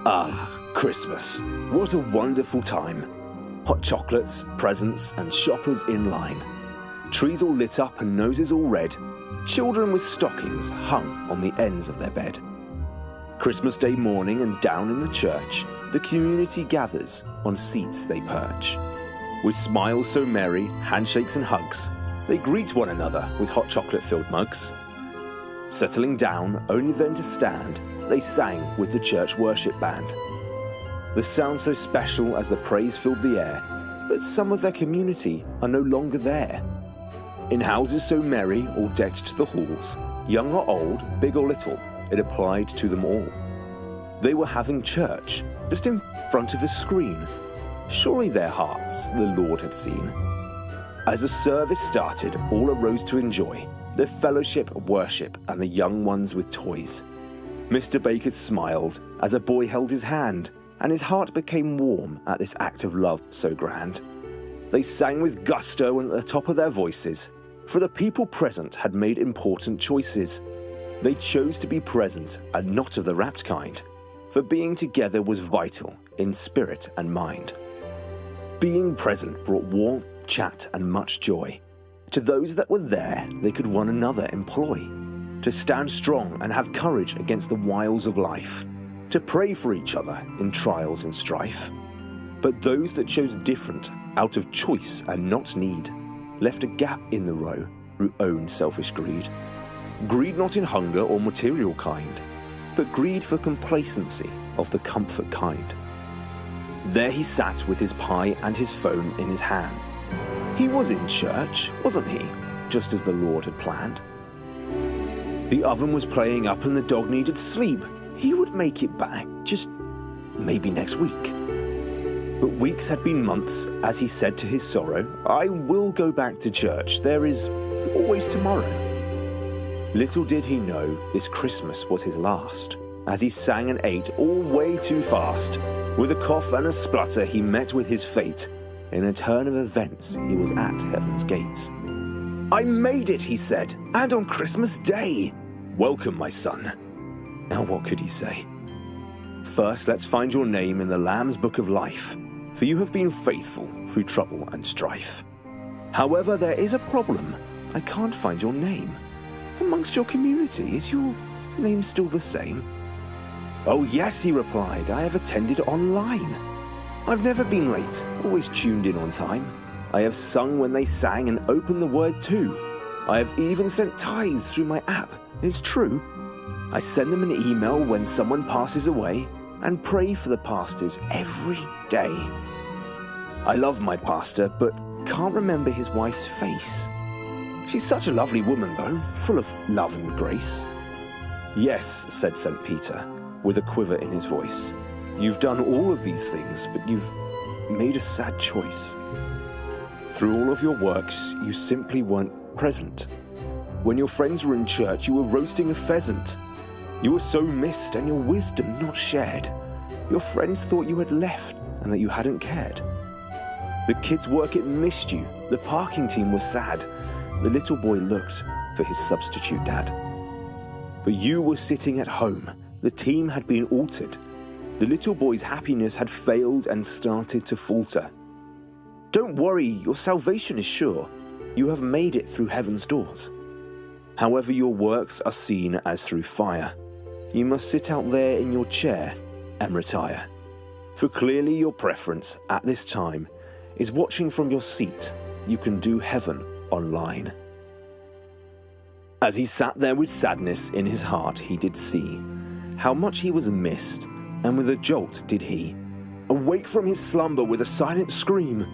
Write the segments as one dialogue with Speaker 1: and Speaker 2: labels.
Speaker 1: Ah, Christmas. What a wonderful time. Hot chocolates, presents, and shoppers in line. Trees all lit up and noses all red. Children with stockings hung on the ends of their bed. Christmas Day morning and down in the church, the community gathers, on seats they perch. With smiles so merry, handshakes and hugs, they greet one another with hot chocolate-filled mugs. Settling down, only then to stand, they sang with the church worship band. The sound so special as the praise filled the air, but some of their community are no longer there. In houses so merry, all decked to the halls, young or old, big or little, it applied to them all. They were having church, just in front of a screen. Surely their hearts the Lord had seen. As the service started, all arose to enjoy their fellowship, worship, and the young ones with toys. Mr. Baker smiled as a boy held his hand, and his heart became warm at this act of love so grand. They sang with gusto and at the top of their voices, for the people present had made important choices. They chose to be present and not of the rapt kind, for being together was vital in spirit and mind. Being present brought warmth, chat, and much joy. To those that were there, they could one another employ, to stand strong and have courage against the wiles of life, to pray for each other in trials and strife. But those that chose different, out of choice and not need, left a gap in the row through own selfish greed. Greed not in hunger or material kind, but greed for complacency of the comfort kind. There he sat with his pie and his phone in his hand. He was in church, wasn't he? Just as the Lord had planned. The oven was playing up and the dog needed sleep. He would make it back, just maybe next week. But weeks had been months, as he said to his sorrow, I will go back to church, there is always tomorrow. Little did he know this Christmas was his last, as he sang and ate all way too fast. With a cough and a splutter he met with his fate. In a turn of events he was at heaven's gates. I made it, he said, and on Christmas Day. Welcome, my son. Now what could he say? First, let's find your name in the Lamb's Book of Life, for you have been faithful through trouble and strife. However, there is a problem. I can't find your name. Amongst your community, is your name still the same? Oh yes, he replied, I have attended online. I've never been late, always tuned in on time. I have sung when they sang and opened the word too. I have even sent tithes through my app, it's true. I send them an email when someone passes away and pray for the pastors every day. I love my pastor, but can't remember his wife's face. She's such a lovely woman though, full of love and grace. Yes, said St. Peter, with a quiver in his voice. You've done all of these things, but you've made a sad choice. Through all of your works, you simply weren't present. When your friends were in church, you were roasting a pheasant. You were so missed and your wisdom not shared. Your friends thought you had left and that you hadn't cared. The kids' work, it missed you. The parking team was sad. The little boy looked for his substitute dad. But you were sitting at home. The team had been altered. The little boy's happiness had failed and started to falter. Don't worry, your salvation is sure. You have made it through heaven's doors. However, your works are seen as through fire. You must sit out there in your chair and retire. For clearly your preference at this time is watching from your seat. You can do heaven online. As he sat there with sadness in his heart, he did see how much he was missed, and with a jolt did he awake from his slumber with a silent scream,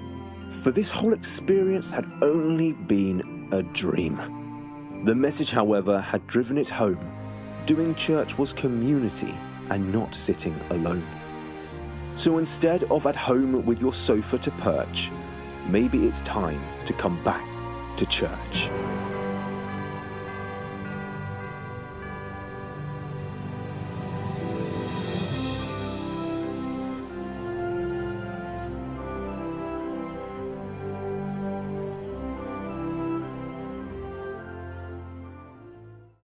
Speaker 1: for this whole experience had only been a dream. The message, however, had driven it home. Doing church was community and not sitting alone. So instead of at home with your sofa to perch, maybe it's time to come back to church.